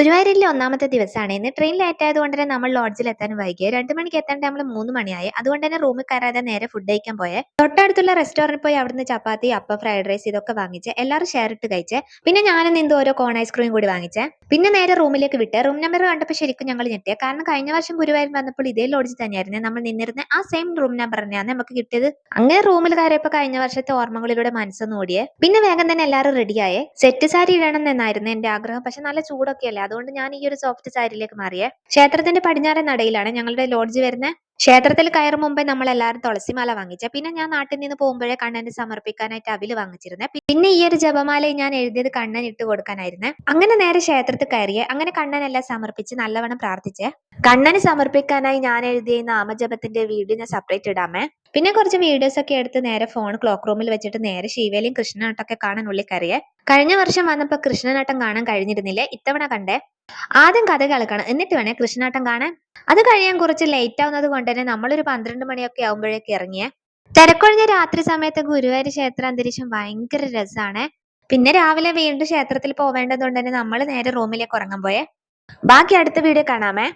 ഗുരുവായൂരിലെ ഒന്നാമത്തെ ദിവസമാണ് ഇന്ന്. ട്രെയിൻ ലേറ്റ് ആയതുകൊണ്ട് തന്നെ നമ്മൾ ലോഡ്ജിൽ എത്താൻ വൈകി. 2 മണിക്ക് എത്തേണ്ട നമ്മൾ 3 മണിയായി. അതുകൊണ്ട് തന്നെ റൂമിൽ കയറാതെ നേരെ ഫുഡ് കഴിക്കാൻ പോയെ. തൊട്ടടുത്തുള്ള റെസ്റ്റോറന്റിൽ പോയി അവിടുന്ന് ചപ്പാത്തി, അപ്പം, ഫ്രൈഡ് റൈസ് ഇതൊക്കെ വാങ്ങിച്ച് എല്ലാവരും ഷെയർ ഇട്ട് കഴിച്ചേ. പിന്നെ ഞാനും നിന്തോ ഓരോ കോൺ ഐസ്ക്രീം കൂടി വാങ്ങിച്ചേ. പിന്നെ നേരെ റൂമിലേക്ക് വിട്ട്. റൂം നമ്പർ കണ്ടപ്പോൾ ശരിക്കും ഞങ്ങൾ ഞെട്ടിയ. കാരണം കഴിഞ്ഞ വർഷം ഗുരുവായൂർ വന്നപ്പോൾ ഇതേ ലോഡ്ജിൽ തന്നെയായിരുന്നു നമ്മൾ നിന്നിരുന്ന ആ സെയിം റൂം നമ്പർ തന്നെയാണ് നമുക്ക് കിട്ടിയത്. അങ്ങനെ റൂമിൽ കയറിയപ്പോൾ കഴിഞ്ഞ വർഷത്തെ ഓർമ്മകളിലൂടെ മനസ്സൊന്ന് ഓടിയേ. പിന്നെ വേഗം തന്നെ എല്ലാവരും റെഡിയായേ. സെറ്റ് സാരി ഇടണം എന്നായിരുന്നു എന്റെ ആഗ്രഹം. പക്ഷെ നല്ല ചൂടൊക്കെ അല്ലേ, അതുകൊണ്ട് ഞാൻ ഈ ഒരു സോഫ്റ്റ് സാരിയിലേക്ക് മാറിയേ. ക്ഷേത്രത്തിന്റെ പടിഞ്ഞാറൻ നടയിലാണ് ഞങ്ങളുടെ ലോഡ്ജ് വരുന്നത്. ക്ഷേത്രത്തിൽ കയറും മുമ്പേ നമ്മൾ എല്ലാവരും തുളസിമാല വാങ്ങിച്ച. പിന്നെ ഞാൻ നാട്ടിൽ നിന്ന് പോകുമ്പോഴേ കണ്ണന് സമർപ്പിക്കാനായിട്ട് അവില് വാങ്ങിച്ചിരുന്നേ. പിന്നെ ഈ ഒരു ജപമാല ഞാൻ എഴുതിയത് കണ്ണൻ ഇട്ട് കൊടുക്കാനായിരുന്നേ. അങ്ങനെ നേരെ ക്ഷേത്രത്തിൽ കയറിയേ. അങ്ങനെ കണ്ണനെല്ലാം സമർപ്പിച്ച് നല്ലവണ്ണം പ്രാർത്ഥിച്ചേ. കണ്ണന് സമർപ്പിക്കാനായി ഞാൻ എഴുതിയ നാമജപത്തിന്റെ വീഡിയോ ഞാൻ സെപ്പറേറ്റ് ഇടാമേ. പിന്നെ കുറച്ച് വീഡിയോസ് ഒക്കെ എടുത്ത് നേരെ ഫോൺ ക്ലോക്ക് റൂമിൽ വെച്ചിട്ട് നേരെ ശിവേലിയും കൃഷ്ണനാട്ടൊക്കെ കാണാൻ ഉള്ളിൽ കയറിയേ. കഴിഞ്ഞ വർഷം വന്നപ്പോ കൃഷ്ണനാട്ടം കാണാൻ കഴിഞ്ഞിരുന്നില്ലേ, ഇത്തവണ കണ്ടേ. ആദ്യം കഥ കേൾക്കണം, എന്നിട്ട് വേണേ കൃഷ്ണനാട്ടം കാണാൻ. അത് കഴിയാൻ കുറച്ച് ലേറ്റ് ആവുന്നത് കൊണ്ട് തന്നെ നമ്മളൊരു 12 മണിയൊക്കെ ആവുമ്പോഴേക്ക് ഇറങ്ങിയേ. തിരക്കൊഴിഞ്ഞ രാത്രി സമയത്ത് ഗുരുവായൂർ ക്ഷേത്ര അന്തരീക്ഷം ഭയങ്കര രസമാണ്. പിന്നെ രാവിലെ വീണ്ടും ക്ഷേത്രത്തിൽ പോവേണ്ടതുകൊണ്ട് തന്നെ നമ്മൾ നേരെ റൂമിലേക്ക് ഉറങ്ങാൻ പോയേ. ബാക്കി അടുത്ത വീഡിയോ കാണാമേ.